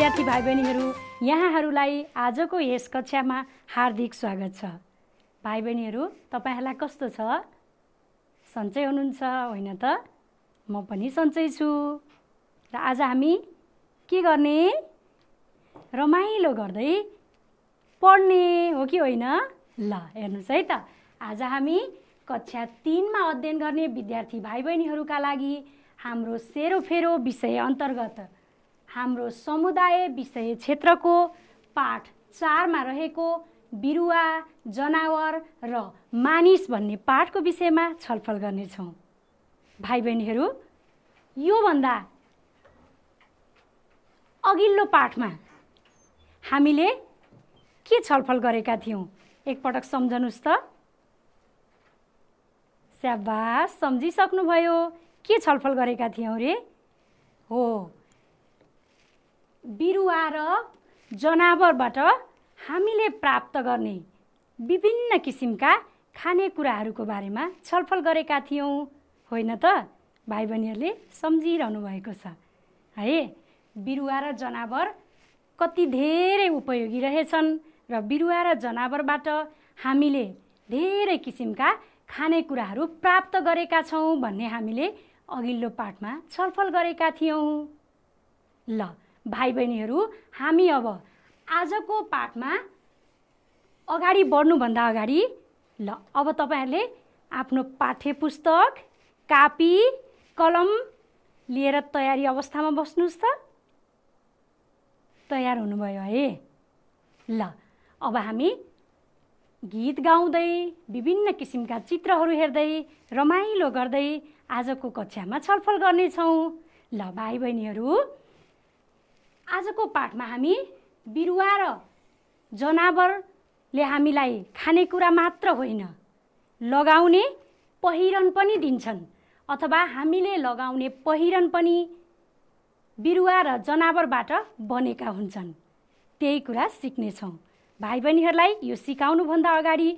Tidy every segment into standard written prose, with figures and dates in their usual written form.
विद्यार्थी भाइ बहिनीहरू, यहाँहरूलाई आजको यस कक्षामा हार्दिक स्वागत छ। भाइ बहिनीहरू, तपाईहरुलाई कस्तो छ? सन्चै हुनुहुन्छ होइन त? म पनि सन्चै छु। र आज हामी के गर्ने? रमाइलो गर्दै पढ्ने हो कि होइन? ल हेर्नुस् है त। आज हामी कक्षा 3 मा अध्ययन गर्ने विद्यार्थी भाइ बहिनीहरूका लागि हाम्रो सेरोफेरो विषय अन्तर्गत हाम्रो समुदाय विषय क्षेत्रको पाठ 4 मा रहेको बिरुवा, जनावर र मानिस भन्ने पाठको विषयमा छलफल गर्नेछौँ। भाइ बहिनीहरू, यो भन्दा अघिल्लो पाठमा हामीले के छलफल गरेका थियौं? एकपटक सम्झनुस् त। स्याबास, सम्झिसक्नुभयो। के छलफल गरेका थियौं रे? हो, बिरुवा र जनावरबाट हामीले प्राप्त गर्ने विभिन्न किसिमका खानेकुराहरूको बारेमा छलफल गरेका थियौं होइन त? भाइ बहिनीहरूले सम्झिरहनु भएको छ है। बिरुवा र जनावर कति धेरै उपयोगी रहेछन् र बिरुवा र जनावरबाट हामीले धेरै किसिमका खानेकुराहरू प्राप्त गरेका छौं भन्ने हामीले अघिल्लो पाठमा छलफल गरेका थियौं। ल भाइ बहिनीहरू, हामी अब आजको पाठमा अगाडि बढ्नुभन्दा अगाडि अब तपाईहरुले आफ्नो पाठ्यपुस्तक, कापी, कलम लिएर तयारी अवस्थामा बस्नुस् त। तयार हुनुभयो है? ल अब हामी गीत गाउँदै विभिन्न किसिमका चित्रहरू हेर्दै रमाइलो गर्दै आजको कक्षामा छलफल गर्नेछौँ। ल भाइ बहिनीहरू, आजको पाठमा हामी बिरुवा र जनावरले हामीलाई खानेकुरा मात्र होइन, लगाउने पहिरन पनि दिन्छन् अथवा हामीले लगाउने पहिरन पनि बिरुवा र जनावरबाट बनेका हुन्छन्। त्यही कुरा सिक्नेछौँ। भाइ बहिनीहरूलाई यो सिकाउनुभन्दा अगाडि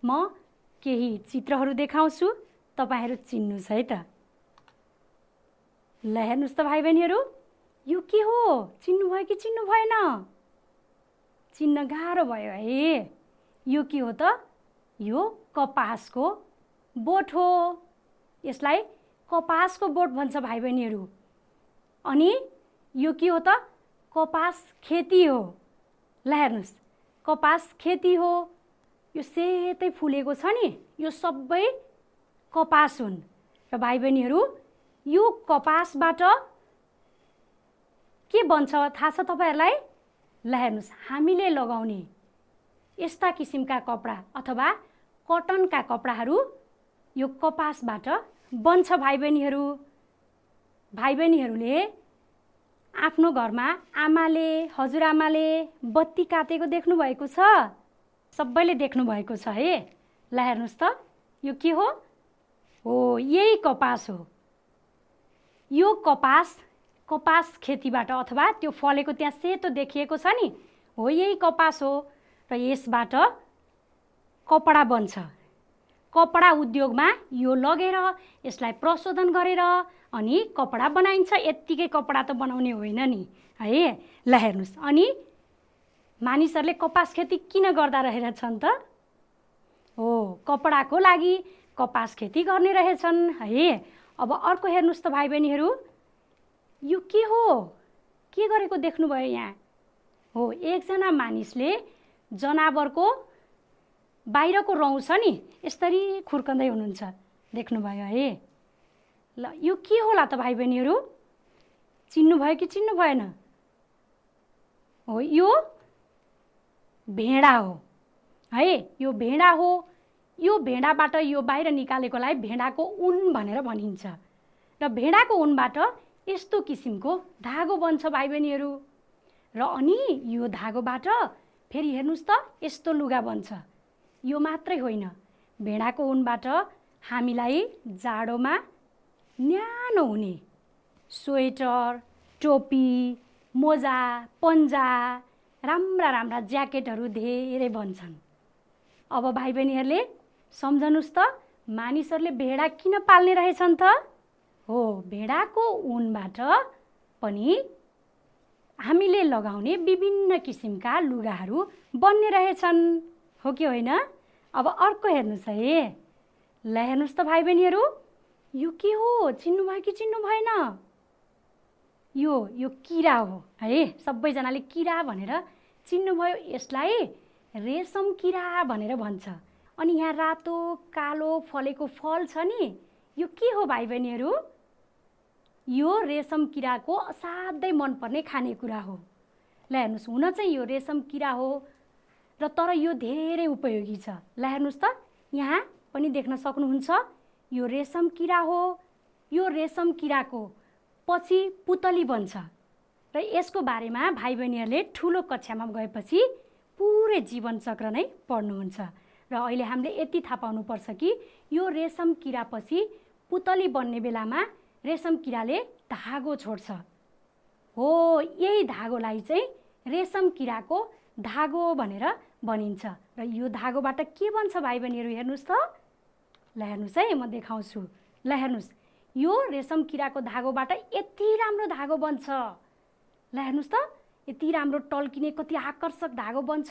म केही चित्रहरू देखाउँछु, तपाईहरु चिन्नुस् है त। ल हेर्नुस् त भाइ बहिनीहरू, यो के हो? चिन्नुभयो कि चिन्नु भएन? चिन्न गाह्रो भयो है। यो के हो त? यो कपासको बोट हो। यसलाई कपासको बोट भन्छ भाइ बहिनीहरू। अनि यो के हो त? कपास खेती हो। ल हेर्नुस्, कपास खेती हो। यो सेतै फुलेको छ नि, यो सबै कपास हुन्। र भाइ बहिनीहरू, यो कपासबाट के बन्छ थाहा छ तपाईहरुलाई? ल हेर्नुस्, हामीले लगाउने यस्ता किसिमका कपडा अथवा कटनका कपडाहरू यो कपासबाट बन्छ भाइ बहिनीहरू। भाइ बहिनीहरूले आफ्नो घरमा आमाले, हजुरआमाले बत्ती काटेको देख्नु भएको छ? सबैले देख्नु भएको छ है। ल हेर्नुस् त, यो के हो? हो, यही कपास हो। यो कपास खेतीबाट अथवा त्यो फलेको त्यहाँ सेतो देखिएको छ नि, हो यही कपास हो। र यसबाट कपडा बन्छ। कपडा उद्योगमा यो लगेर यसलाई प्रशोधन गरेर अनि कपडा बनाइन्छ। यत्तिकै कपडा त बनाउने होइन नि है। ल हेर्नुस्, अनि मानिसहरूले कपास खेती किन गर्दा रहेछन् त? हो, कपडाको लागि कपास खेती गर्ने रहेछन् है। अब अर्को हेर्नुस् त भाइ बहिनीहरू, यो के हो? के गरेको देख्नुभयो यहाँ? हो, एकजना मानिसले जनावरको बाहिरको रौँ छ नि, यसरी खुर्कँदै हुनुहुन्छ, देख्नुभयो है। ल यो के होला त भाइ बहिनीहरू? चिन्नुभयो कि चिन्नु भएन? हो, यो भेडा हो है। यो भेडा हो। यो भेडाबाट यो बाहिर निकालेकोलाई भेडाको ऊन भनेर भनिन्छ। र भेडाको ऊनबाट यस्तो किसिमको धागो बन्छ भाइ बहिनीहरू। र अनि यो धागोबाट फेरि हेर्नुस् त यस्तो लुगा बन्छ। यो मात्रै होइन, भेडाको ऊनबाट हामीलाई जाडोमा न्यानो हुने स्वेटर, टोपी, मोजा, पन्जा, राम्रा ज्याकेटहरू धेरै बन्छन्। अब भाइ बहिनीहरूले सम्झनुस् त, मानिसहरूले भेडा किन पाल्ने रहेछन् त? हो, भेडाको ऊनबाट पनि हामीले लगाउने विभिन्न किसिमका लुगाहरू बन्ने रहेछन्, हो कि होइन? अब अर्को हेर्नुहोस् है, ल हेर्नुहोस् त भाइ बहिनीहरू, यो के हो? चिन्नुभयो कि चिन्नु भएन? यो किरा हो है, सबैजनाले किरा भनेर चिन्नुभयो। यसलाई रेशम किरा भनेर भन्छ। अनि यहाँ रातो कालो फलेको फल छ नि, यो के हो भाइ बहिनीहरू? यो रेशम किराको असाध्यै मनपर्ने खानेकुरा हो। ल हेर्नुहोस्, हुन चाहिँ यो रेशम किरा हो र तर यो धेरै उपयोगी छ। ल हेर्नुहोस् त, यहाँ पनि देख्न सक्नुहुन्छ, यो रेशम किरा हो। यो रेशम किराको पछि पुतली बन्छ र यसको बारेमा भाइ बहिनीहरूले ठुलो कक्षामा गएपछि पुरै जीवन चक्र नै पढ्नुहुन्छ। र अहिले हामीले यति थाहा पाउनुपर्छ कि यो रेशम किरापछि पुतली बन्ने बेलामा रेशम किराले धागो छोड्छ। हो, यही धागोलाई चाहिँ रेशम किराको धागो भनेर भनिन्छ। र यो धागोबाट के बन्छ भाइ बहिनीहरू? हेर्नुहोस् त, ल हेर्नुहोस् है, म देखाउँछु। ल हेर्नुहोस्, यो रेशम किराको धागोबाट यति राम्रो धागो बन्छ। ल हेर्नुहोस् त, यति राम्रो टल्किने कति आकर्षक धागो बन्छ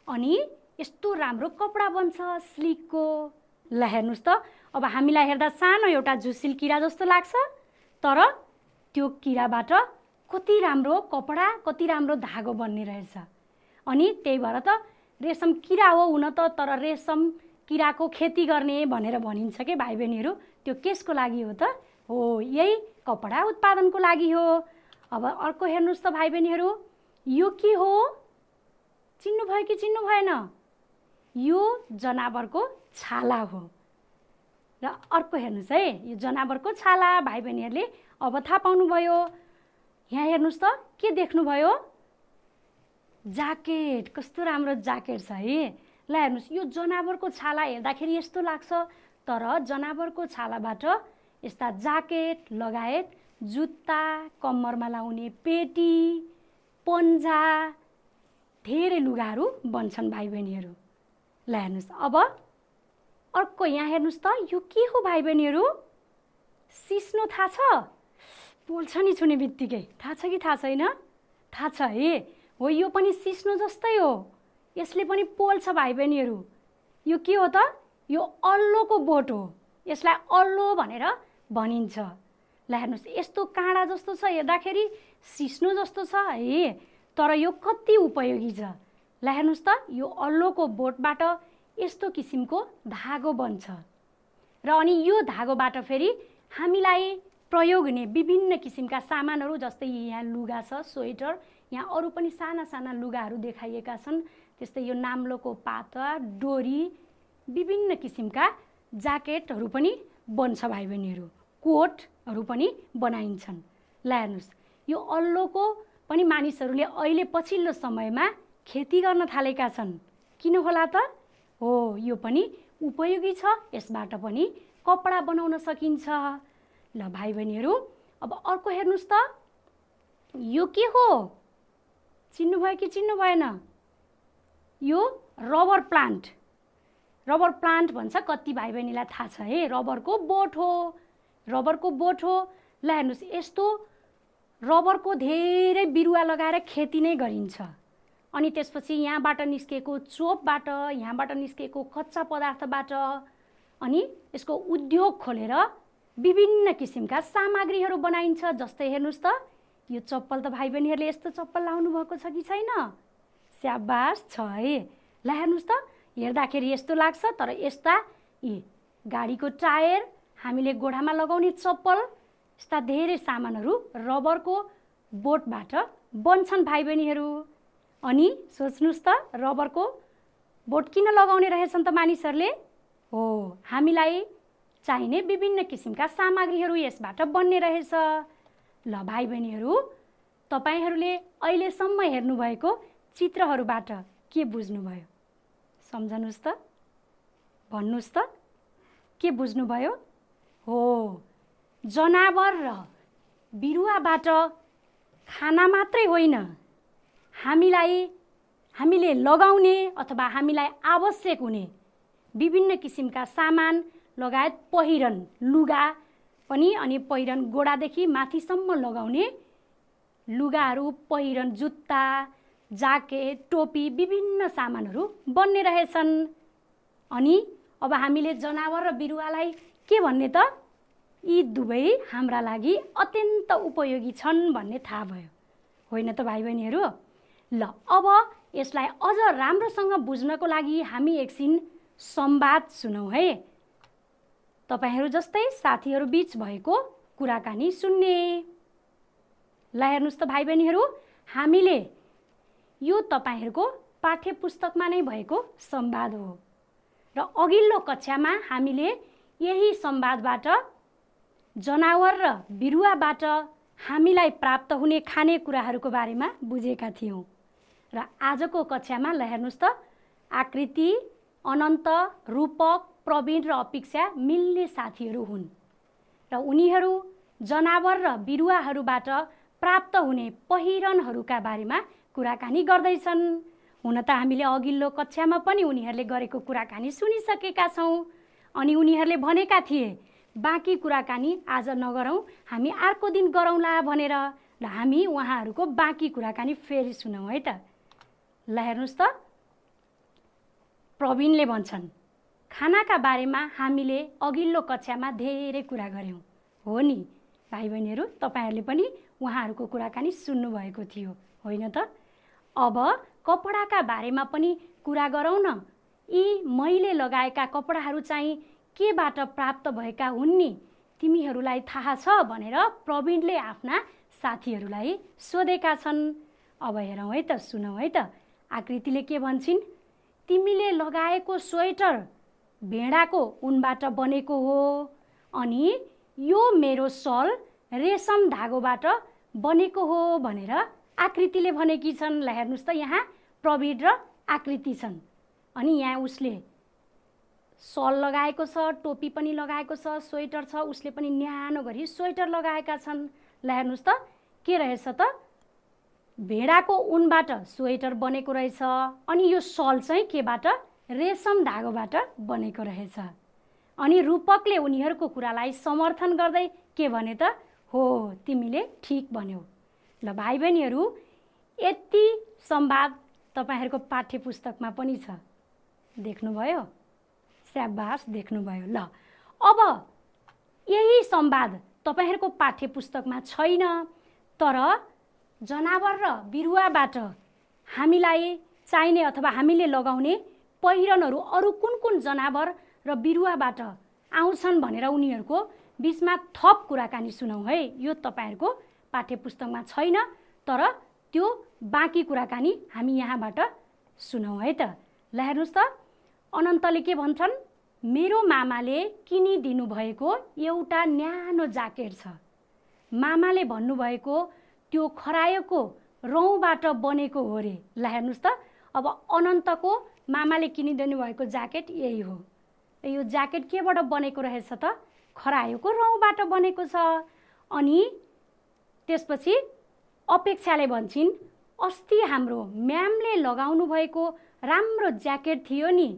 अनि यस्तो राम्रो कपडा बन्छ स्लिकको। ल हेर्नुहोस् त, अब हामीलाई हेर्दा सानो एउटा झुसिल किरा जस्तो लाग्छ, तर त्यो किराबाट कति राम्रो कपडा, कति राम्रो धागो बन्ने रहेछ। अनि त्यही भएर त रेशम किरा हो हुन त, तर रेशम किराको खेती गर्ने भनेर भनिन्छ के भाइ बहिनीहरू? त्यो केसको लागि हो त? हो, यही कपडा उत्पादनको लागि हो। अब अर्को हेर्नुहोस् त भाइ बहिनीहरू, यो के हो? चिन्नुभयो कि चिन्नु भएन? यो जनावरको छाला हो। र अर्को हेर्नुहोस् है, यो जनावरको छाला भाइ बहिनीहरूले अब थाहा पाउनुभयो। यहाँ हेर्नुहोस् त, के देख्नुभयो? ज्याकेट, कस्तो राम्रो ज्याकेट छ है। ल हेर्नुहोस्, यो जनावरको छाला हेर्दाखेरि यस्तो लाग्छ, तर जनावरको छालाबाट यस्ता ज्याकेट लगायत जुत्ता, कम्मरमा लाउने पेटी, पन्जा, धेरै लुगाहरू बन्छन् भाइ बहिनीहरू। ल हेर्नुहोस्, अब अर्को यहाँ हेर्नुहोस् त, यो के हो भाइ बहिनीहरू? सिस्नो थाहा छ? पोल्छ नि छुने बित्तिकै, थाहा छ कि थाहा छैन? थाहा छ है। हो, यो पनि सिस्नो जस्तै हो, यसले पनि पोल्छ भाइ बहिनीहरू। यो के हो त? यो अल्लोको बोट हो, यसलाई अल्लो भनेर भनिन्छ। ल हेर्नुहोस्, यस्तो काँडा जस्तो छ, हेर्दाखेरि सिस्नो जस्तो छ है, तर यो कति उपयोगी छ। ल हेर्नुहोस् त, यो अल्लोको बोटबाट यस्तो किसिमको धागो बन्छ र अनि यो धागोबाट फेरि हामीलाई प्रयोग हुने विभिन्न किसिमका सामानहरू, जस्तै यहाँ लुगा छ, स्वेटर, यहाँ अरू पनि साना साना लुगाहरू देखाइएका छन्। त्यस्तै यो नाम्लोको पाता, डोरी, विभिन्न किसिमका ज्याकेटहरू पनि बन्छ भाइ बहिनीहरू, कोटहरू पनि बनाइन्छन्। ल हेर्नुहोस्, यो अल्लोको पनि मानिसहरूले अहिले पछिल्लो समयमा खेती गर्न थालेका छन्। किन होला त? हो, यो पनि उपयोगी छ, यसबाट पनि कपडा बनाउन सकिन्छ। ल भाइ बहिनीहरू, अब अर्को हेर्नुहोस् त, यो के हो? चिन्नुभयो कि चिन्नु भएन? यो रबर प्लान्ट, रबर प्लान्ट भन्छ, कति भाइ बहिनीलाई थाहा छ है? रबरको बोट हो, रबरको बोट हो। ल हेर्नुहोस्, यस्तो रबरको धेरै बिरुवा लगाएर खेती नै गरिन्छ। अनि त्यसपछि यहाँबाट निस्केको चोपबाट, यहाँबाट निस्केको कच्चा पदार्थबाट अनि यसको उद्योग खोलेर विभिन्न किसिमका सामग्रीहरू बनाइन्छ। जस्तै हेर्नुहोस् त, यो चप्पल त भाइ बहिनीहरूले यस्तो चप्पल लाउनु भएको छ कि छैन? स्याबास छ है। ल हेर्नुहोस् त, हेर्दाखेरि यस्तो लाग्छ, तर यस्ता यी गाडीको टायर, हामीले गोडामा लगाउने चप्पल, यस्ता धेरै सामानहरू रबरको बोटबाट बन्छन् भाइ बहिनीहरू। अनि सोच्नुहोस् त, रबरको बोट किन लगाउने रहेछन् त मानिसहरूले? हो, हामीलाई चाहिने विभिन्न किसिमका सामग्रीहरू यसबाट बन्ने रहेछ। ल भाइ बहिनीहरू, तपाईहरूले अहिलेसम्म हेर्नुभएको चित्रहरूबाट के बुझ्नुभयो? सम्झनुहोस् त, भन्नुहोस् त, के बुझ्नुभयो? हो, जनावर र बिरुवाबाट खाना मात्रै होइन, हामीले लगाउने अथवा हामीलाई आवश्यक हुने विभिन्न किसिमका सामान लगायत पहिरन, लुगा पनि, अनि पहिरन गोडादेखि माथिसम्म लगाउने लुगाहरू, पहिरन, जुत्ता, ज्याकेट, टोपी, विभिन्न सामानहरू बन्ने रहेछन्। अनि अब हामीले जनावर र बिरुवालाई के भन्ने त? यी दुवै हाम्रा लागि अत्यन्त उपयोगी छन् भन्ने थाहा भयो, होइन त भाइ बहिनीहरू? ल अब यसलाई अझ राम्रोसँग बुझ्नको लागि हामी एकछिन संवाद सुनौँ है। तपाईहरू जस्तै साथीहरू बीच भएको कुराकानी सुन्ने। ल हेर्नुस् त भाइ बहिनीहरू, हामीले यो तपाईहरूको पाठ्य पुस्तकमा नै भएको संवाद हो र अघिल्लो कक्षामा हामीले यही संवादबाट जनावर र बिरुवाबाट हामीलाई प्राप्त हुने खानेकुराहरूको बारेमा बुझेका थियौँ। र आजको कक्षामा ल हेर्नुस् त, आकृति, अनन्त, रूपक, प्रवीण र अपेक्षा मिल्ने साथीहरू हुन् र उनीहरू जनावर र बिरुवाहरूबाट प्राप्त हुने पहिरनहरूका बारेमा कुराकानी गर्दैछन्। हुन त हामीले अघिल्लो कक्षामा पनि उनीहरूले गरेको कुराकानी सुनिसकेका छौँ अनि उनीहरूले भनेका थिए बाँकी कुराकानी आज नगरौँ, हामी अर्को दिन गरौँला भनेर। ल हामी उहाँहरूको बाँकी कुराकानी फेरि सुनौँ है त। ल हेर्नुस् त, प्रवीणले भन्छन्, खानाका बारेमा हामीले अघिल्लो कक्षामा धेरै कुरा गऱ्यौँ। हो नि भाइ बहिनीहरू, तपाईँहरूले पनि उहाँहरूको कुराकानी सुन्नुभएको थियो, होइन त? अब कपडाका बारेमा पनि कुरा गरौँ न। यी मैले लगाएका कपडाहरू चाहिँ केबाट प्राप्त भएका हुन् नि, तिमीहरूलाई थाहा छ भनेर प्रवीणले आफ्ना साथीहरूलाई सोधेका छन्। अब हेरौँ है त, सुनौँ है त। आकृतिले के भन्छन्? तिमीले लगाएको स्वेटर भेडाको उनबाट बनेको हो, अनि यो मेरो सल रेशम धागोबाट बनेको हो भनेर आकृतिले भनेकी छन्। ल हेर्नुस् त, यहाँ प्रवीण र आकृति छन् अनि यहाँ उसले सल लगाएको छ, टोपी पनि लगाएको छ, स्वेटर छ, उसले पनि न्यानो गरी स्वेटर लगाएका छन्। ल हेर्नुस् त, के रहेछ त? भेडाको उनबाट स्वेटर बनेको रहेछ अनि यो सल चाहिँ केबाट? रेशम धागोबाट बनेको रहेछ। अनि रूपकले उनीहरूको कुरालाई समर्थन गर्दै के भने त? हो, तिमीले ठिक भन्यौ। ल भाइ बहिनीहरू, यति संवाद तपाईहरूको पाठ्य पुस्तकमा पनि छ, देख्नुभयो? स्याबास, देख्नुभयो। ल अब यही संवाद तपाईहरूको पाठ्य पुस्तकमा छैन, तर जनावर र बिरुवाबाट हामीलाई चाहिने अथवा हामीले लगाउने पहिरनहरू अरू कुन कुन जनावर र बिरुवाबाट आउँछन् भनेर उनीहरूको बिचमा थप कुराकानी सुनौँ है। यो तपाईहरूको पाठ्य पुस्तकमा छैन, तर त्यो बाँकी कुराकानी हामी यहाँबाट सुनौँ है त। ल हेर्नुस् त, अनन्तले के भन्छन्? मेरो मामाले किनिदिनु भएको एउटा न्यानो ज्याकेट छ। मामाले भन्नुभएको त्यो खरायोको रौँबाट बनेको हो रे। ल हेर्नुस् त, अब अनन्तको मामाले किनिदिनु भएको ज्याकेट यही हो। यो ज्याकेट केबाट बनेको रहेछ त? खरायोको रौँबाट बनेको छ। अनि त्यसपछि अपेक्षाले भन्छन्, अस्ति हाम्रो म्यामले लगाउनु भएको राम्रो ज्याकेट थियो नि,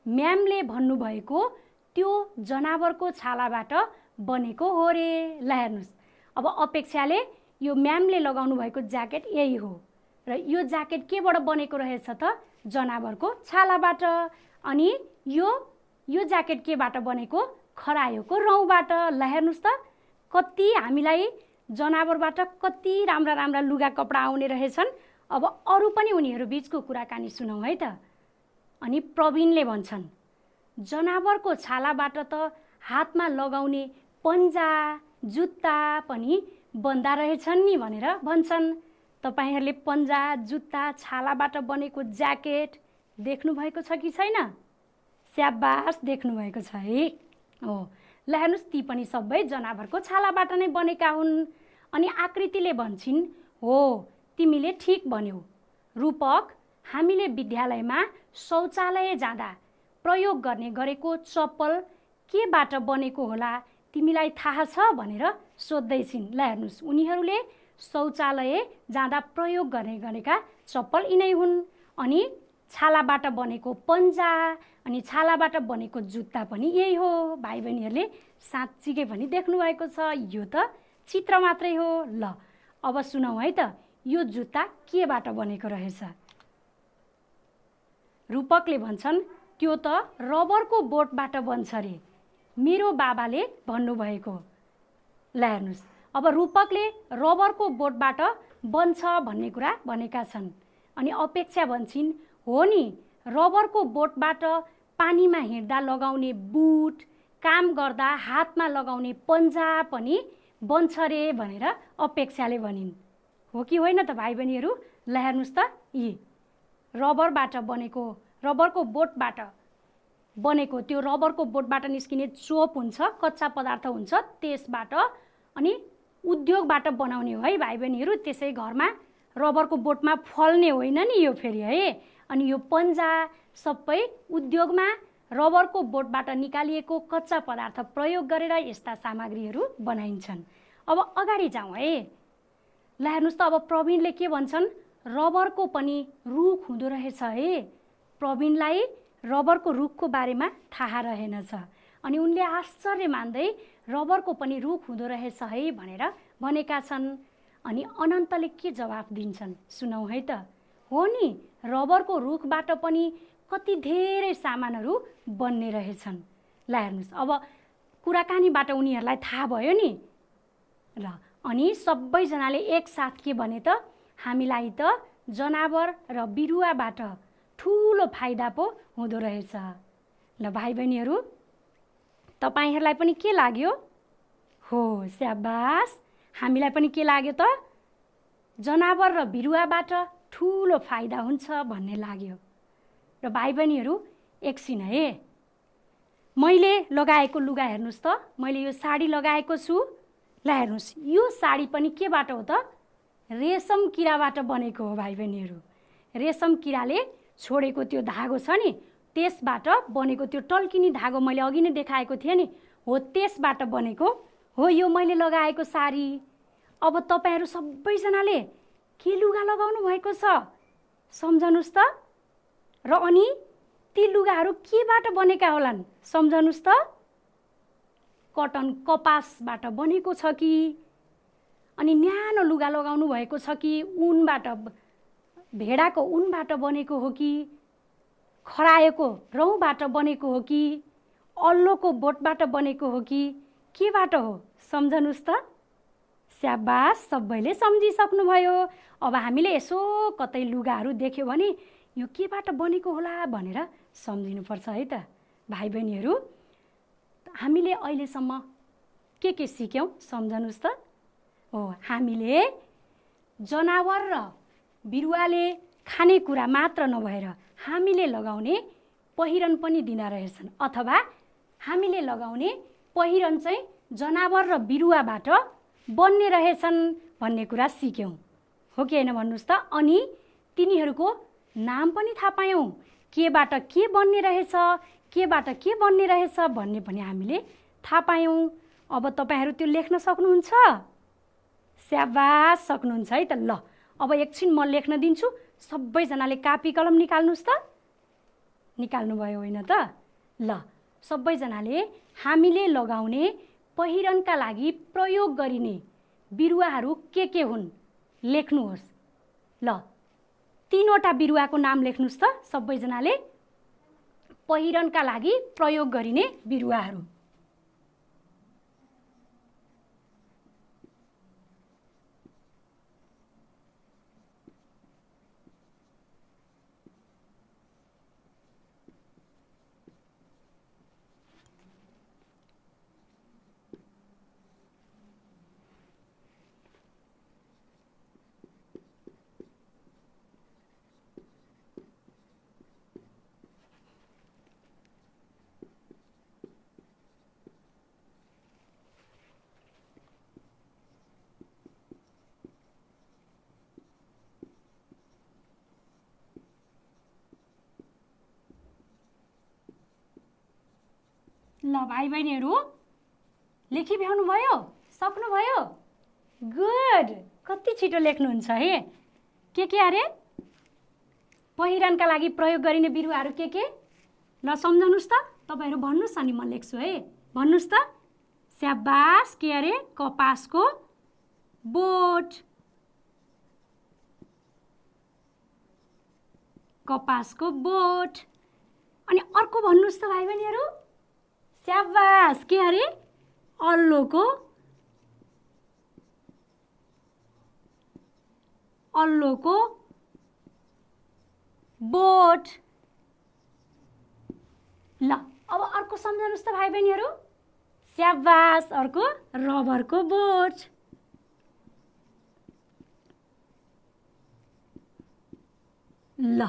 म्यामले भन्नुभएको त्यो जनावरको छालाबाट बनेको हो रे। ल हेर्नुस्, अब अपेक्षाले यो म्यामले लगाउनु भएको ज्याकेट यही हो र यो ज्याकेट केबाट बनेको रहेछ त? जनावरको छालाबाट। अनि यो ज्याकेट केबाट बनेको? खरायोको रौँबाट। ल हेर्नुस् त, कति हामीलाई जनावरबाट कति राम्रा राम्रा लुगा कपडा आउने रहेछन्। अब अरू पनि उनीहरू बीचको कुराकानी सुनौँ है त। अनि प्रवीणले भन्छन्, जनावरको छालाबाट त हातमा लगाउने पन्जा, जुत्ता पनि बन्दा रहेछन् नि भनेर भन्छन्। तपाईहरूले पन्जा, जुत्ता, छालाबाट बनेको ज्याकेट देख्नुभएको छ कि छैन? स्याबास, देख्नुभएको छ है। हो, ल हेर्नुस्, ती पनि सबै जनावरको छालाबाट नै बनेका हुन्। अनि आकृतिले भन्छन्, हो, तिमीले ठिक भन्यौ। रूपक, हामीले विद्यालयमा शौचालय जाँदा प्रयोग गर्ने गरेको चप्पल केबाट बनेको होला, तिमीलाई थाहा छ भनेर सोध्दैछिन्। ल हेर्नुस्, उनीहरूले शौचालय जाँदा प्रयोग गर्ने गरेका चप्पल यिनै हुन्। अनि छालाबाट बनेको पन्जा अनि छालाबाट बनेको जुत्ता पनि यही हो। भाइ बहिनीहरूले साँच्चीकै पनि देख्नुभएको छ, यो त चित्र मात्रै हो। ल अब सुनौ है त यो जुत्ता केबाट बनेको रहेछ? रूपकले भन्छन् त्यो त रबरको बोटबाट बन्छ रे, मेरो बाबाले भन्नुभएको। ल हेर्नुस्, अब रूपकले रबरको बोटबाट बन्छ भन्ने कुरा भनेका छन्। अनि अपेक्षा भन्छन् हो नि, रबरको बोटबाट पानीमा हिँड्दा लगाउने बुट, काम गर्दा हातमा लगाउने पन्जा पनि बन्छ रे भनेर अपेक्षाले भनिन्। हो कि होइन त भाइ बहिनीहरू? ल हेर्नुस् त, यी रबरबाट बनेको, रबरको बोटबाट बनेको, त्यो रबरको बोटबाट निस्किने चोप हुन्छ, कच्चा पदार्थ हुन्छ, त्यसबाट अनि उद्योगबाट बनाउने हो है भाइ बहिनीहरू। त्यसै घरमा रबरको बोटमा फल्ने होइन नि यो फेरि है। अनि यो पन्जा सबै उद्योगमा रबरको बोटबाट निकालिएको कच्चा पदार्थ प्रयोग गरेर यस्ता सामग्रीहरू बनाइन्छन्। अब अगाडि जाउँ है। ल हेर्नुस् त, अब प्रवीणले के भन्छन्? रबरको पनि रुख हुँदो रहेछ है। प्रवीणलाई रबरको रुखको बारेमा थाहा रहेनछ। अनि उनले आश्चर्य मान्दै रबरको पनि रुख हुँदो रहेछ है भनेर भनेका छन्। अनि अनन्तले के जवाफ दिन्छन् सुनौ है त। हो नि, रबरको रुखबाट पनि कति धेरै सामानहरू बन्ने रहेछन्। ल हेर्नुस्, अब कुराकानीबाट उनीहरूलाई थाहा भयो नि। र अनि सबैजनाले एकसाथ के भने त, हामीलाई त जनावर र बिरुवाबाट ठुलो फाइदा पो हुँदो रहेछ। ल भाइ बहिनीहरू, तपाईहरूलाई पनि के लाग्यो? हो, स्याबास, हामीलाई पनि के लाग्यो त? जनावर र बिरुवाबाट ठुलो फाइदा हुन्छ भन्ने लाग्यो। र भाइ बहिनीहरू एकछिन है, मैले लगाएको लुगा हेर्नुस् त, मैले यो साडी लगाएको छु। ल हेर्नुस्, यो साडी पनि केबाट हो त? रेशम किराबाट बनेको हो भाइ बहिनीहरू। रेशम किराले छोडेको त्यो धागो छ नि, त्यसबाट बनेको त्यो टल्किने धागो मैले अघि नै देखाएको थिएँ नि, हो त्यसबाट बनेको हो यो मैले लगाएको साडी। अब तपाईहरू सबैजनाले के लुगा लगाउनु भएको छ सम्झनुस् त। र अनि ती लुगाहरू केबाट बनेका होलान् सम्झनुस् त। कटन, कपासबाट बनेको छ कि, अनि न्यानो लुगा लगाउनु भएको छ कि ऊनबाट, भेडाको ऊनबाट बनेको हो कि, खरायोको रौँबाट बनेको हो कि, अल्लोको बोटबाट बनेको हो कि, केबाट हो सम्झनुस् त। स्याबास, सबैले सम्झिसक्नुभयो। अब हामीले यसो कतै लुगाहरू देख्यो भने यो केबाट बनेको होला भनेर सम्झिनुपर्छ है त भाइ बहिनीहरू। हामीले अहिलेसम्म के सिक्यौँ सम्झनुस् त। हो, हामीले जनावर र बिरुवाले खानेकुरा मात्र नभएर हामीले लगाउने पहिरन पनि दिना रहेछन्, अथवा हामीले लगाउने पहिरन चाहिँ जनावर र बिरुवाबाट बन्ने रहेछन् भन्ने कुरा सिक्यौँ। हो कि होइन भन्नुहोस् त। अनि तिनीहरूको नाम पनि थाहा पायौँ, केबाट के बन्ने रहेछ, केबाट के बन्ने रहेछ भन्ने पनि हामीले थाहा पायौँ। अब तपाईहरू त्यो लेख्न सक्नुहुन्छ? स्याबास, सक्नुहुन्छ है त। ल अब एकछिन म लेख्न दिन्छु, सबैजनाले कापी कलम निकाल्नुहोस् त। निकाल्नुभयो होइन त? ल सबैजनाले हामीले लगाउने पहिरनका लागि प्रयोग गरिने बिरुवाहरू के हुन् लेख्नुहोस्। ल 3वटा बिरुवाको नाम लेख्नुहोस् त सबैजनाले, पहिरनका लागि प्रयोग गरिने बिरुवाहरू। ल भाइ बहिनीहरू लेखी भ्याउनुभयो, सक्नुभयो? गुड, कति छिटो लेख्नुहुन्छ है। के अरे पहिरनका लागि प्रयोग गरिने बिरुवाहरू के? ल सम्झनुस् त, तपाईहरू भन्नुस् अनि म लेख्छु है। भन्नुस् त। स्याबास, के अरे? कपासको बोट, कपासको बोट। अनि अर्को भन्नुहोस् त भाइ बहिनीहरू। स्याबास, के अरे? अल्लोको बोट। ल अब अर्को सम्झाउनुहोस् त भाइ बहिनीहरू। स्याबास, अर्को रबरको बोट। ल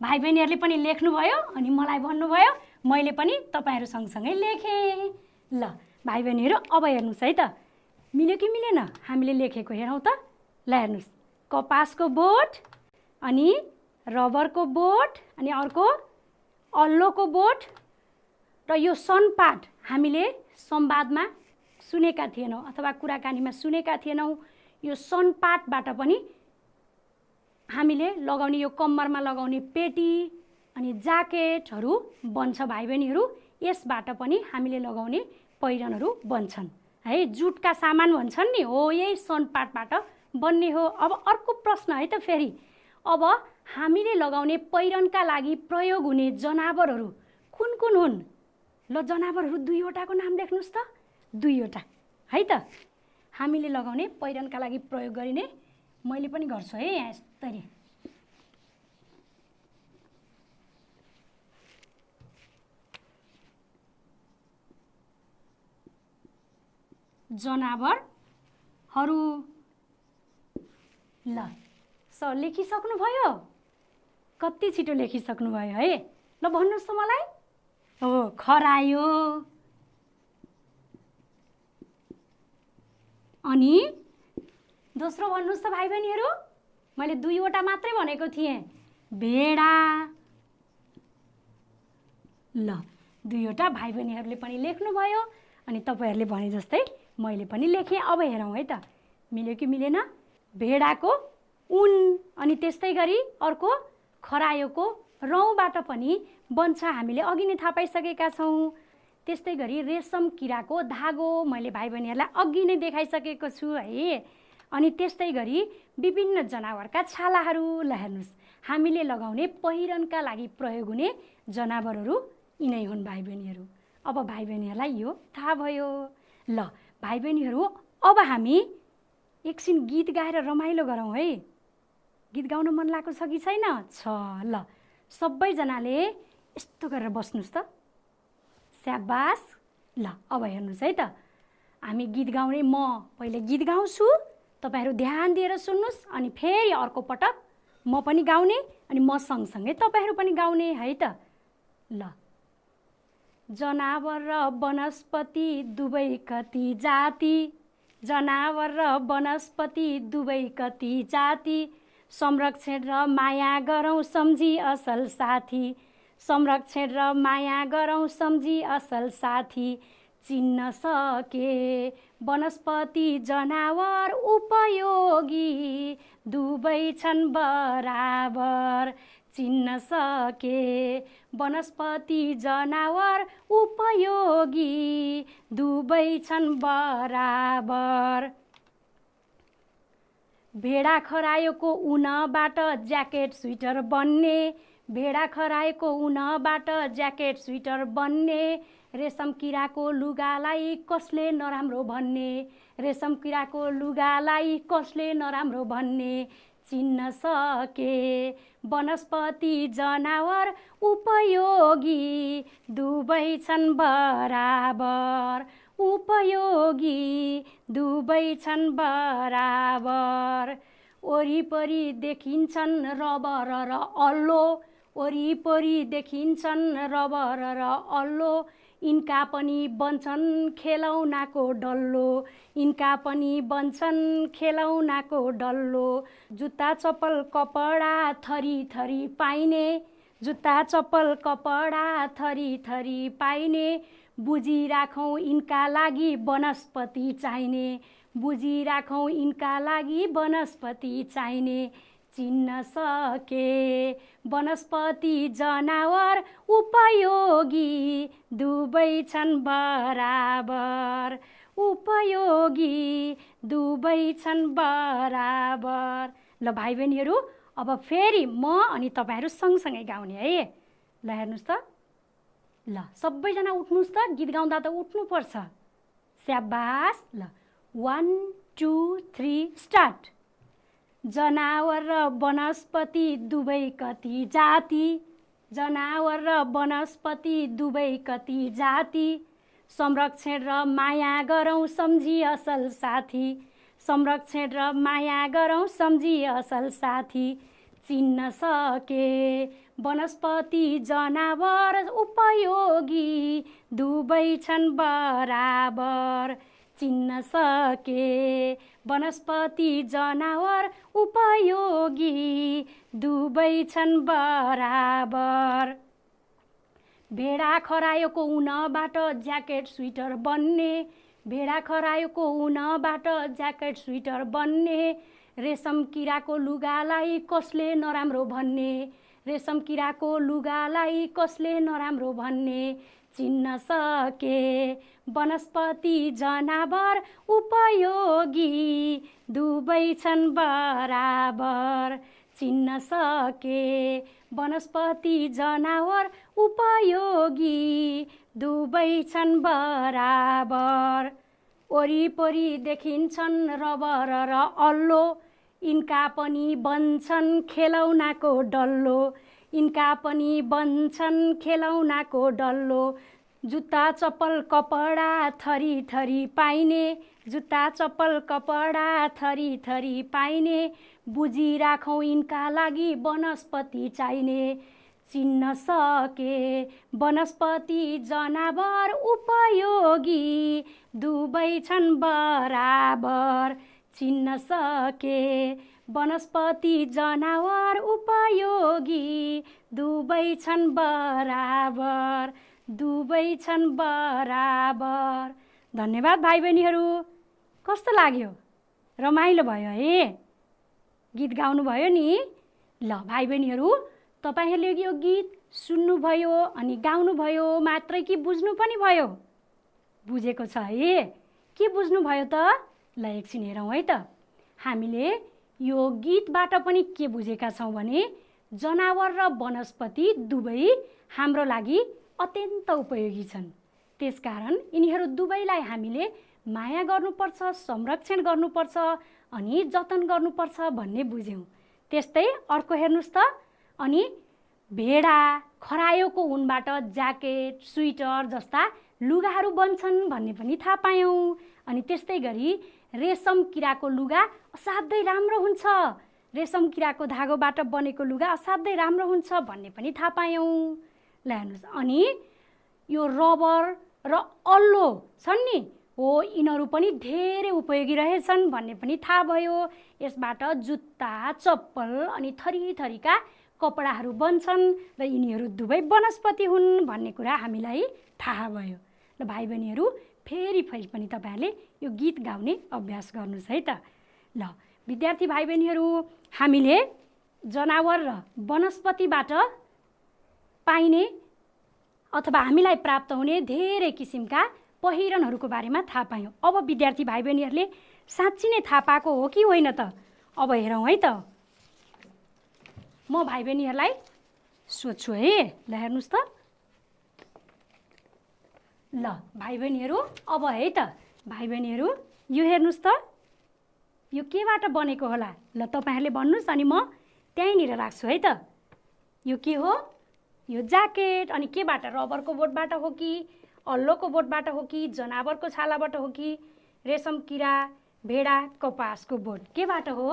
भाइ बहिनीहरूले पनि लेख्नुभयो अनि मलाई भन्नुभयो, मैले पनि तपाईँहरू सँगसँगै लेखेँ। ल भाइ बहिनीहरू अब हेर्नुहोस् है त, मिल्यो कि मिलेन हामीले लेखेको? हेरौँ त। ल हेर्नुहोस्, कपासको बोट अनि रबरको बोट अनि अर्को अल्लोको बोट र यो सनपाट हामीले संवादमा सुनेका थिएनौँ अथवा कुराकानीमा सुनेका थिएनौँ। यो सनपाटबाट पनि हामीले लगाउने यो कम्मरमा लगाउने पेटी अनि ज्याकेटहरू बन्छ भाइ बहिनीहरू। यसबाट पनि हामीले लगाउने पहिरनहरू बन्छन् है। जुटका सामान भन्छन् नि, हो यही सनपाटबाट बन्ने हो। अब अर्को प्रश्न है त फेरि, अब हामीले लगाउने पहिरनका लागि प्रयोग हुने जनावरहरू कुन कुन हुन्? ल जनावरहरू दुईवटाको नाम लेख्नुहोस् त। दुईवटा है त हामीले लगाउने पहिरनका लागि प्रयोग गरिने। मैले पनि गर्छु है यहाँ यस्तरी। जनावरहरू। ल सर लेखिसक्नुभयो? कति छिटो लेखिसक्नुभयो है। ल भन्नुहोस् त मलाई। हो, खरायो। अनि दोस्रो भन्नुहोस् त भाइ बहिनीहरू। मैले दुईवटा मात्रै भनेको थिएँ। भेडा। ल दुईवटा भाइ बहिनीहरूले पनि लेख्नुभयो अनि तपाईँहरूले भने जस्तै मैले पनि लेखेँ। अब हेरौँ है त, मिल्यो कि मिलेन? भेडाको ऊन अनि त्यस्तै गरी अर्को खरायोको रौँबाट पनि बन्छ, हामीले अघि नै थाहा पाइसकेका छौँ। त्यस्तै गरी रेशम किराको धागो मैले भाइ बहिनीहरूलाई अघि नै देखाइसकेको छु है। अनि त्यस्तै गरी विभिन्न जनावरका छालाहरू। ल हेर्नुहोस्, हामीले लगाउने पहिरनका लागि प्रयोग हुने जनावरहरू यिनै हुन् भाइ बहिनीहरू। अब भाइ बहिनीहरूलाई यो थाहा भयो। ल भाइ बहिनीहरू अब हामी एकछिन गीत गाएर रमाइलो गरौँ है। गीत गाउन मन लागेको छ कि छैन? छ। ल सबैजनाले यस्तो गरेर बस्नुहोस् त। स्याबास। ल अब हेर्नुहोस् है त, हामी गीत गाउने, म पहिले गीत गाउँछु, तपाईँहरू ध्यान दिएर सुन्नुहोस् अनि फेरि अर्को पटक म पनि गाउने अनि म सँगसँगै तपाईँहरू पनि गाउने है त। ल जनावर र वनस्पति दुवै कति जाति, जनावर र वनस्पति दुवै कति जाति, संरक्षण र माया गरौँ सम्झी असल साथी, संरक्षण र माया गरौँ सम्झी असल साथी, चिन्न सके वनस्पति जनावर उपयोगी दुवै छन् बराबर, चिन्न सके वनस्पति जनावर उपयोगी दुवै छन् बराबर। भेडा खरायोको ऊनबाट ज्याकेट स्वेटर बन्ने, भेडा खरायोको ऊनबाट ज्याकेट स्वेटर बन्ने, रेशम किराको लुगालाई कसले नराम्रो भन्ने, रेशम किराको लुगालाई कसले नराम्रो भन्ने, चिन्न सके वनस्पति जनावर उपयोगी दुवै छन् बराबर, उपयोगी दुवै छन् बराबर। वरिपरि देखिन्छन् रबर र अल्लो, वरिपरि देखिन्छन् रबर र अल्लो, यिनका पनि बन्छन् खेलौनाको डल्लो, यिनका पनि बन्छन् खेलौनाको डल्लो। जुत्ता चप्पल कपडा थरी थरी पाइने, जुत्ता चप्पल कपडा थरी थरी पाइने, बुझिराखौँ यिनका लागि वनस्पति चाहिने, बुझिराखौँ यिनका लागि वनस्पति चाहिने, चिन्न सके वनस्पति जनावर उपयोगी दुवै छन् बराबर, उपयोगी दुवै छन् बराबर। ल भाइ बहिनीहरू अब फेरि म अनि तपाईहरु सँगसँगै गाउने है। ल हेर्नुस् त, ल सबैजना उठ्नुस् त, गीत गाउँदा त उठ्नुपर्छ। स्याबास। ल 1 2 3 स्टार्ट। जनावर र वनस्पति दुवै कति जाति, जनावर र वनस्पति दुवै कति जाति, संरक्षण र माया गरौँ सम्झी असल साथी, संरक्षण र माया गरौँ सम्झी असल साथी। चिन्न सके वनस्पति जनावर उपयोगी दुवै छन् बराबर, चिन्न सके वनस्पति जनावर उपयोगी दुवै छन् बराबर। भेडा खरायोको ऊनबाट ज्याकेट स्वेटर बन्ने, भेडा खरायोको ऊनबाट ज्याकेट स्वेटर बन्ने, रेशम किराको लुगालाई कसले नराम्रो भन्ने, रेशम किराको लुगालाई कसले नराम्रो भन्ने। चिन्न सके वनस्पति जनावर उपयोगी दुवै छन् बराबर, चिन्न सके वनस्पति जनावर उपयोगी दुवै छन् बराबर। वरिपरि देखिन्छन् रबर र अल्लो, यिनका पनि बन्छन् खेलौनाको डल्लो, यिनका पनि बन्छन् खेलौनाको डल्लो। जुत्ता चप्पल कपडा थरी थरी पाइने, जुत्ता चप्पल कपडा थरी थरी पाइने, बुझिराखौँ यिनका लागि वनस्पति चाहिने। चिन्न सके वनस्पति जनावर उपयोगी दुवै छन् बराबर, चिन्न सके वनस्पति जनावर उपयोगी दुवै छन् बराबर, दुवै छन् बराबर। धन्यवाद भाइ बहिनीहरू। कस्तो लाग्यो? रमाइलो भयो है? गीत गाउनुभयो नि? ल भाइ बहिनीहरू, तपाईहरुले यो गीत सुन्नुभयो अनि गाउनुभयो मात्रै कि बुझ्नु पनि भयो? बुझेको छ है? के बुझ्नुभयो त? ल एकछिन हेरौँ है त। हामीले यो गीतबाट पनि के बुझेका छौँ भने जनावर र वनस्पति दुवै हाम्रो लागि अत्यन्त उपयोगी छन्। त्यसकारण यिनीहरू दुवैलाई हामीले माया गर्नुपर्छ, संरक्षण गर्नुपर्छ अनि जतन गर्नुपर्छ भन्ने बुझ्यौँ। त्यस्तै अर्को हेर्नुस् त, अनि भेडा खरायोको ऊनबाट ज्याकेट स्वेटर जस्ता लुगाहरू बन्छन् भन्ने पनि थाहा पायौँ। अनि त्यस्तै गरी रेशम किराको लुगा असाध्यै राम्रो हुन्छ, रेशम किराको धागोबाट बनेको लुगा असाध्यै राम्रो हुन्छ भन्ने पनि थाहा पायौँ। ल हेर्नुस्, अनि यो रबर र अल्लो छन् नि, हो यिनीहरू पनि धेरै उपयोगी रहेछन् भन्ने पनि थाहा भयो। यसबाट जुत्ता चप्पल अनि थरी थरीका कपडाहरू बन्छन् र यिनीहरू दुवै वनस्पति हुन् भन्ने कुरा हामीलाई थाहा भयो। ल भाइ बहिनीहरू, फेरि पनि तपाईहरुले यो गीत गाउने अभ्यास गर्नुस् है त। ल विद्यार्थी भाइ बहिनीहरू, हामीले जनावर र वनस्पतिबाट पाइने अथवा हामीलाई प्राप्त हुने धेरै किसिमका पहिरनहरूको बारेमा थाहा पायौँ। अब विद्यार्थी भाइ बहिनीहरूले साँच्चै नै थाहा पाएको हो कि होइन त? अब हेरौँ है त। म भाइ बहिनीहरूलाई सोध्छु है। ल हेर्नुस् त। ल भाइ बहिनीहरू, अब है त भाइ बहिनीहरू, यो हेर्नुस् त, यो केबाट बनेको होला? ल तपाईहरुले भन्नुस् अनि म त्यहीँनिर राख्छु है त। यो के हो? यो ज्याकेट। अनि केबाट? रबरको बोटबाट हो कि अल्लोको बोटबाट हो कि जनावरको छालाबाट हो कि रेशम किरा भेडा कपासको बोट? केबाट हो?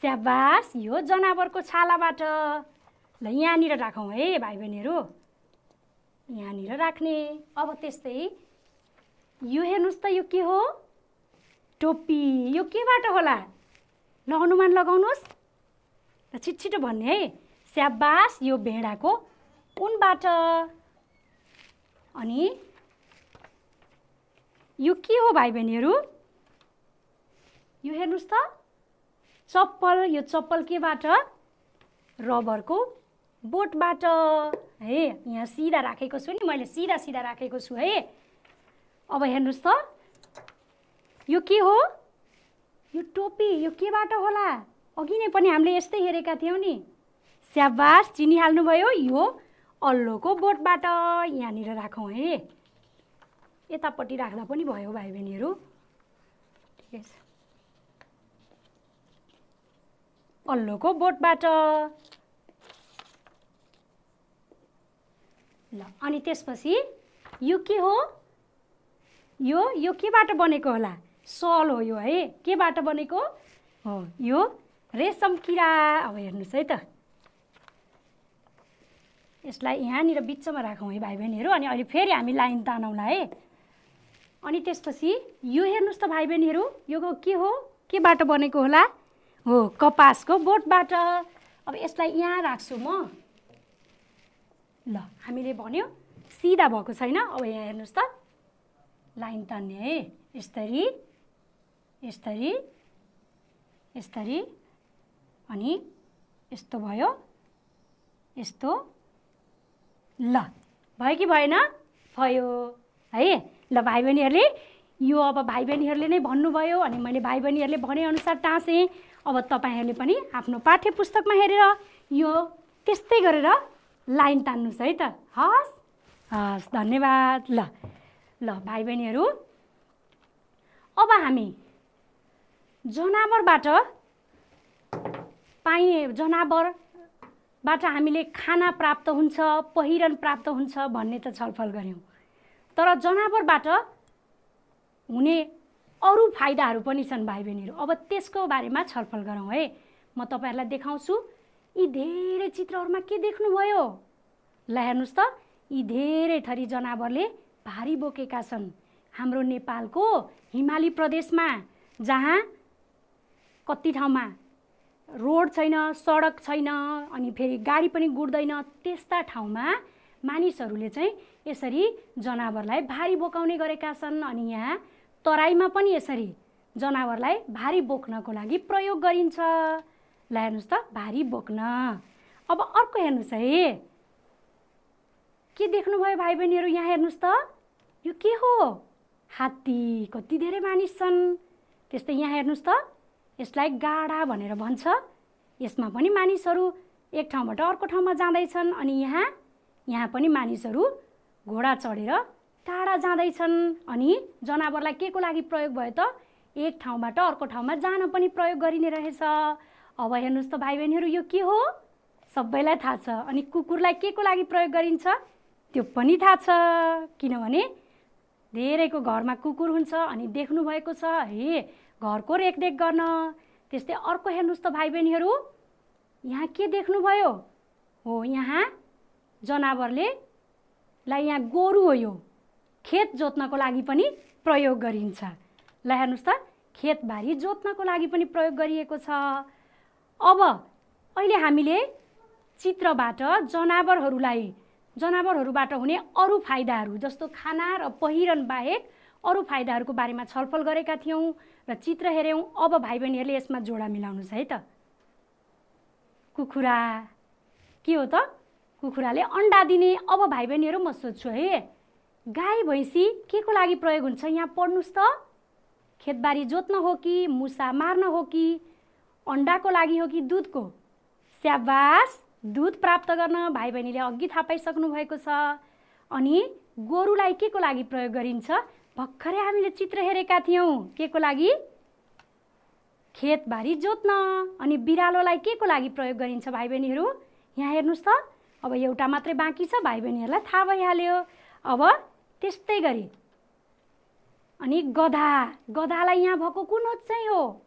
स्याबास, यो जनावरको छालाबाट। ल यहाँनिर राखौँ है भाइ बहिनीहरू, यहाँनिर राख्ने। अब त्यस्तै यो हेर्नुस् त, यो के हो? टोपी। यो केबाट होला? ल अनुमान लगाउनुहोस् र छिटो भन्ने है। स्याबास, यो भेडाको ऊनबाट। अनि यो के हो भाइ बहिनीहरू? यो हेर्नुस् त, चप्पल। यो चप्पल केबाट? रबरको बोटबाट है। यहाँ सिधा राखेको छु नि, मैले सिधा राखेको छु है। अब हेर्नुस् त, यो के हो? यो टोपी। यो केबाट होला? अघि नै पनि हामीले यस्तै हेरेका थियौँ नि। स्याबास, चिनिहाल्नुभयो। यो अल्लोको बोटबाट यहाँनिर राखौँ है। यतापट्टि राख्दा पनि भयो भाइ बहिनीहरू। ठिकै छ। अल्लोको बोटबाट। ल अनि त्यसपछि यो के हो? यो केबाट बनेको होला? सल हो यो है। केबाट बनेको हो? यो रेशम किरा। अब हेर्नुहोस् है त, यसलाई यहाँनिर बिचमा राखौँ है भाइ बहिनीहरू। अनि अहिले फेरि हामी लाइन तानौँला है। अनि त्यसपछि यो हेर्नुहोस् त भाइ बहिनीहरू, यो के हो? केबाट बनेको होला? हो, कपासको बोटबाट। अब यसलाई यहाँ राख्छु म। ल हामीले भन्यो सिधा भएको छैन। अब यहाँ हेर्नुहोस् त, लाइन तान्ने है। यसरी यसरी यसरी अनि यस्तो भयो, यस्तो। ल भयो कि भएन? भयो है। ल भाइ बहिनीहरूले यो अब भाइ बहिनीहरूले नै भन्नुभयो अनि मैले भाइ बहिनीहरूले भनेअनुसार टाँसेँ। अब तपाईँहरूले पनि आफ्नो पाठ्य पुस्तकमा हेरेर यो त्यस्तै गरेर लाइन तान्नुहोस् है त। हस् हस्, धन्यवाद। ल ल भाइ बहिनीहरू, अब हामी जनावरबाट हामीले खाना प्राप्त हुन्छ, पहिरन प्राप्त हुन्छ भन्ने त छलफल गऱ्यौँ। तर जनावरबाट हुने अरू फाइदाहरू पनि छन् भाइ बहिनीहरू। अब त्यसको बारेमा छलफल गरौँ है। म तपाईँहरूलाई देखाउँछु। यी धेरै चित्रहरूमा के देख्नुभयो? ल हेर्नुहोस् त, यी धेरै थरी जनावरले भारी बोकेका छन्। हाम्रो नेपालको हिमाली प्रदेशमा, जहाँ कति ठाउँमा रोड छैन, सडक छैन, अनि फेरि गाडी पनि गुड्दैन, त्यस्ता ठाउँमा मानिसहरूले चाहिँ यसरी जनावरलाई भारी बोकाउने गरेका छन्। अनि यहाँ तराईमा पनि यसरी जनावरलाई भारी बोक्नको लागि प्रयोग गरिन्छ। ल हेर्नुहोस् त, भारी बोक्न। अब अर्को हेर्नुहोस् है, के देख्नुभयो भाइ बहिनीहरू? यहाँ हेर्नुहोस् त, यो के हो? हात्ती। कति धेरै मानिस छन्। त्यस्तै यहाँ हेर्नुहोस् त, यसलाई गाडा भनेर भन्छ। यसमा पनि मानिसहरू एक ठाउँबाट अर्को ठाउँमा जाँदैछन्। अनि यहाँ पनि मानिसहरू घोडा चढेर टाढा जाँदैछन्। अनि जनावरलाई के को लागि प्रयोग भयो त? एक ठाउँबाट अर्को ठाउँमा जान पनि प्रयोग गरिने रहेछ। अब हेर्नुहोस् त भाइ बहिनीहरू, यो के हो? सबैलाई थाहा छ। अनि कुकुरलाई के को लागि प्रयोग गरिन्छ? त्यो पनि थाहा छ, किनभने धेरैको घरमा कुकुर हुन्छ। अनि देख्नुभएको छ है, घरको रेखदेख गर्न। त्यस्तै अर्को हेर्नुहोस् त भाइ बहिनीहरू, यहाँ के देख्नुभयो? हो, यहाँ जनावरले यहाँ गोरु हो, यो खेत जोत्नको लागि पनि प्रयोग गरिन्छ। ल हेर्नुहोस् त, खेतबारी जोत्नको लागि पनि प्रयोग गरिएको छ। अब अहिले हामीले चित्रबाट जनावरहरूबाट हुने अरू फाइदाहरू, जस्तो खाना र पहिरन बाहेक अरू फाइदाहरूको बारेमा छलफल गरेका थियौँ र चित्र हेऱ्यौँ। अब भाइ बहिनीहरूले यसमा जोडा मिलाउनुहोस् है त। कुखुरा के हो त? कुखुराले अन्डा दिने। अब भाइ बहिनीहरू म सोध्छु है, गाई भैँसी के को लागि प्रयोग हुन्छ? यहाँ पढ्नुहोस् त। खेतबारी जोत्न हो कि, मुसा मार्न हो कि, अन्डाको लागि हो कि दुधको? स्याबास, दुध प्राप्त गर्न भाइ बहिनीले अघि थाहा पाइसक्नु भएको छ। अनि गोरुलाई के को लागि प्रयोग गरिन्छ? भर्खरै हामीले चित्र हेरेका थियौँ। के को लागि? खेतबारी जोत्न। अनि बिरालोलाई के को लागि प्रयोग गरिन्छ भाइ बहिनीहरू? यहाँ हेर्नुहोस् त, अब एउटा मात्रै बाँकी छ, भाइ बहिनीहरूलाई थाहा भइहाल्यो। अब त्यस्तै गरी अनि गधालाई यहाँ भएको कुन चाहिँ हो?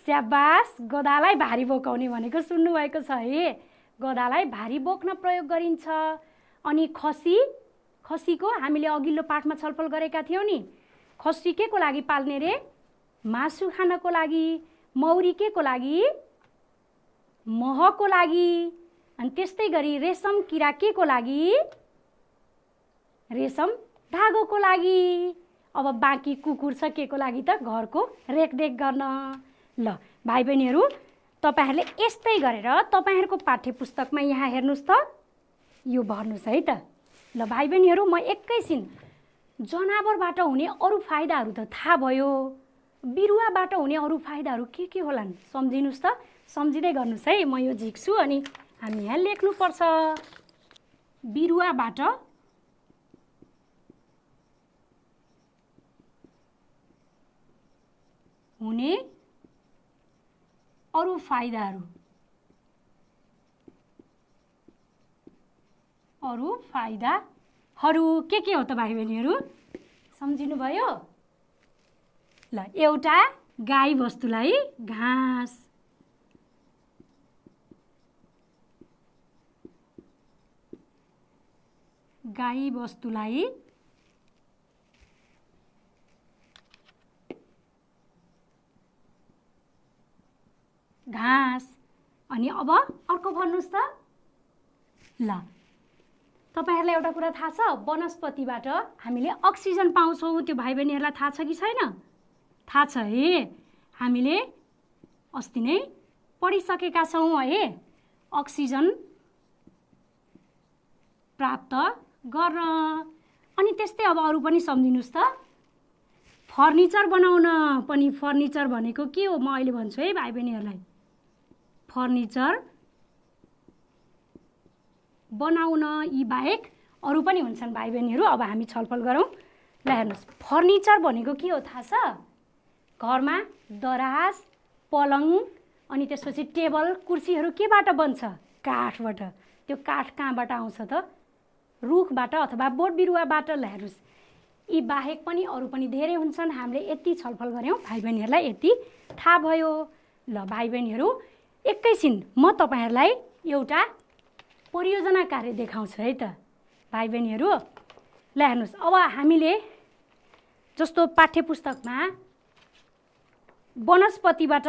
स्याबास, गधालाई भारी बोकाउने भनेको सुन्नुभएको छ है। गधालाई भारी बोक्न प्रयोग गरिन्छ। अनि खसीको हामीले अघिल्लो पाठमा छलफल गरेका थियौँ नि। खसी के को लागि पाल्ने रे? मासु खानको लागि। मौरी के को लागि? महको लागि। अनि त्यस्तै गरी रेशम किरा के को लागि? रेशम धागोको लागि। अब बाँकी कुकुर छ के को लागि त? घरको रेखदेख गर्न। ल भाइ बहिनीहरू, तपाईँहरूले यस्तै गरेर तपाईँहरूको पाठ्य पुस्तकमा यहाँ हेर्नुहोस् त, यो भर्नुहोस् है त। ल भाइ बहिनीहरू, म एकैछिन जनावरबाट हुने अरू फाइदाहरू त थाहा भयो, बिरुवाबाट हुने अरू फाइदाहरू के होलान् सम्झिनुस् त, सम्झिँदै गर्नुस् है। म यो झिक्छु अनि हामी यहाँ लेख्नुपर्छ। बिरुवाबाट हुने अरू फाइदाहरू, के हो त भाइ बहिनीहरू, सम्झिनुभयो? ल, एउटा गाई वस्तुलाई घाँस, गाई वस्तुलाई घाँस। अनि अब अर्को भन्नुहोस् त। ल, तपाईहरुलाई एउटा कुरा थाहा छ, वनस्पतिबाट हामीले अक्सिजन पाउँछौँ। त्यो भाइ बहिनीहरूलाई थाहा छ कि छैन? थाहा छ है। हामीले अस्ति नै पढिसकेका छौँ है, अक्सिजन प्राप्त गर्न। अनि त्यस्तै अब अरू पनि सम्झिनुस् त। फर्निचर बनाउन पनि, फर्निचर भनेको के हो म अहिले भन्छु है भाइ बहिनीहरूलाई। फर्निचर बनाउन यी बाहेक अरू पनि हुन्छन् भाइ बहिनीहरू। अब हामी छलफल गरौँ। ल हेर्नुहोस्, फर्निचर भनेको के हो थाहा छ? घरमा दराज, पलङ अनि त्यसपछि टेबल, कुर्सीहरू केबाट बन्छ? काठबाट। त्यो काठ कहाँबाट आउँछ त? रुखबाट अथवा बोट बिरुवाबाट। ल हेर्नुहोस्, यी बाहेक पनि अरू पनि धेरै हुन्छन्। हामीले यति छलफल गऱ्यौँ, भाइ बहिनीहरूलाई यति थाहा भयो। ल भाइ बहिनीहरू, एकैछिन म तपाईहरुलाई एउटा परियोजना कार्य देखाउँछु है त भाइ बहिनीहरू। ल हेर्नुहोस्, अब हामीले जस्तो पाठ्यपुस्तकमा वनस्पतिबाट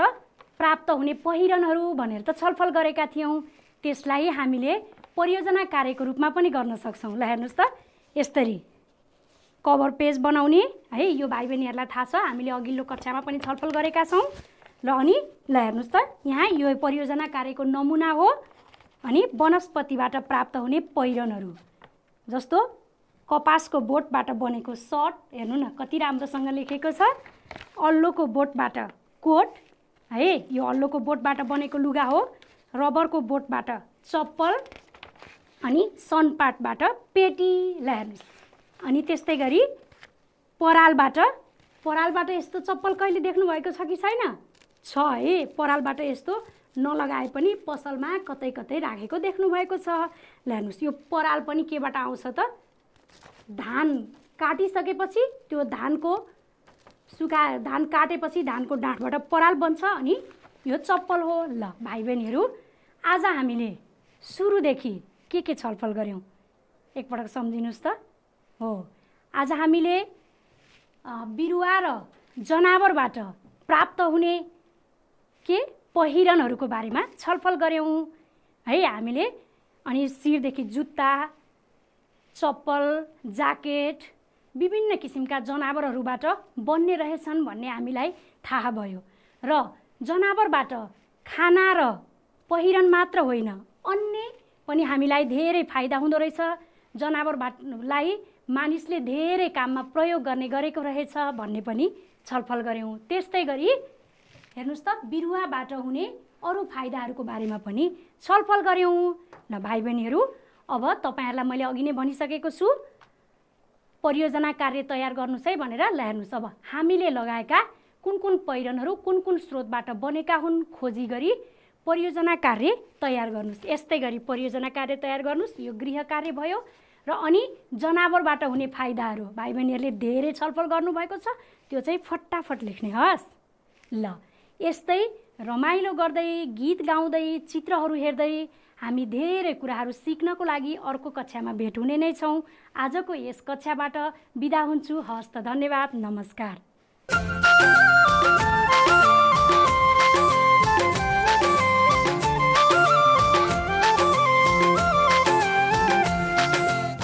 प्राप्त हुने पहिरनहरू भनेर त छलफल गरेका थियौँ, त्यसलाई हामीले परियोजना कार्यको रूपमा पनि गर्न सक्छौँ। ल हेर्नुहोस् त, यसरी कभर पेज बनाउने है, यो भाइ बहिनीहरूलाई थाहा छ, हामीले अघिल्लो कक्षामा पनि छलफल गरेका छौँ। ल अनि ल हेर्नुहोस् त, यहाँ यो परियोजना कार्यको नमुना हो। अनि वनस्पतिबाट प्राप्त हुने पहिरनहरू जस्तो कपासको बोटबाट बनेको सर्ट, हेर्नु न कति राम्रोसँग लेखेको छ। अल्लोको बोटबाट कोट है, यो अल्लोको बोटबाट बनेको लुगा हो। रबरको बोटबाट चप्पल अनि सनपाटबाट पेटी। ल हेर्नुहोस्, अनि त्यस्तै गरी परालबाट यस्तो चप्पल कहिले देख्नु भएको छ कि छैन? छ है। परालबाट यस्तो नलगाए पनि पसलमा कतै कतै राखेको देख्नु भएको छ। ल हेर्नुहोस्, यो पराल पनि केबाट आउँछ त? धान काटिसकेपछि त्यो धान काटेपछि धानको डाँठबाट पराल बन्छ अनि यो चप्पल हो। ल भाइ बहिनीहरू, आज हामीले सुरुदेखि के छलफल गऱ्यौँ एकपटक सम्झिनुस् त। हो, आज हामीले बिरुवा र जनावरबाट प्राप्त हुने पहिरनहरूको बारेमा छलफल गऱ्यौँ है हामीले। अनि शिरदेखि जुत्ता, चप्पल, ज्याकेट विभिन्न किसिमका जनावरहरूबाट बन्ने रहेछन् भन्ने हामीलाई थाहा भयो। र जनावरबाट खाना र पहिरन मात्र होइन, अन्य पनि हामीलाई धेरै फाइदा हुँदो रहेछ। जनावरलाई मानिसले धेरै काममा प्रयोग गरेको रहेछ भन्ने पनि छलफल गऱ्यौँ। त्यस्तै गरी हेर्नुहोस् त, बिरुवाबाट हुने अरू फाइदाहरूको बारेमा पनि छलफल गऱ्यौँ। ल भाइ बहिनीहरू, अब तपाईहरुलाई मैले अघि नै भनिसकेको छु, परियोजना कार्य तयार गर्नुस् है भनेर। ल हेर्नुहोस्, अब हामीले लगाएका कुन पहिरनहरू कुन स्रोतबाट बनेका हुन् खोजी गरी परियोजना कार्य तयार गर्नुस्। यस्तै गरी परियोजना कार्य तयार गर्नुस्, यो गृह कार्य भयो। र अनि जनावरबाट हुने फाइदाहरू भाइ बहिनीहरूले धेरै छलफल गर्नुभएको छ, त्यो चाहिँ फटाफट लेख्ने हस्। ल यस्तै रमाइलो गर्दै, गीत गाउँदै, चित्रहरू हेर्दै हामी धेरै कुराहरू सिक्नको लागि अर्को कक्षामा भेट हुने नै छौँ। आजको यस कक्षाबाट बिदा हुन्छु। हस्त, धन्यवाद, नमस्कार।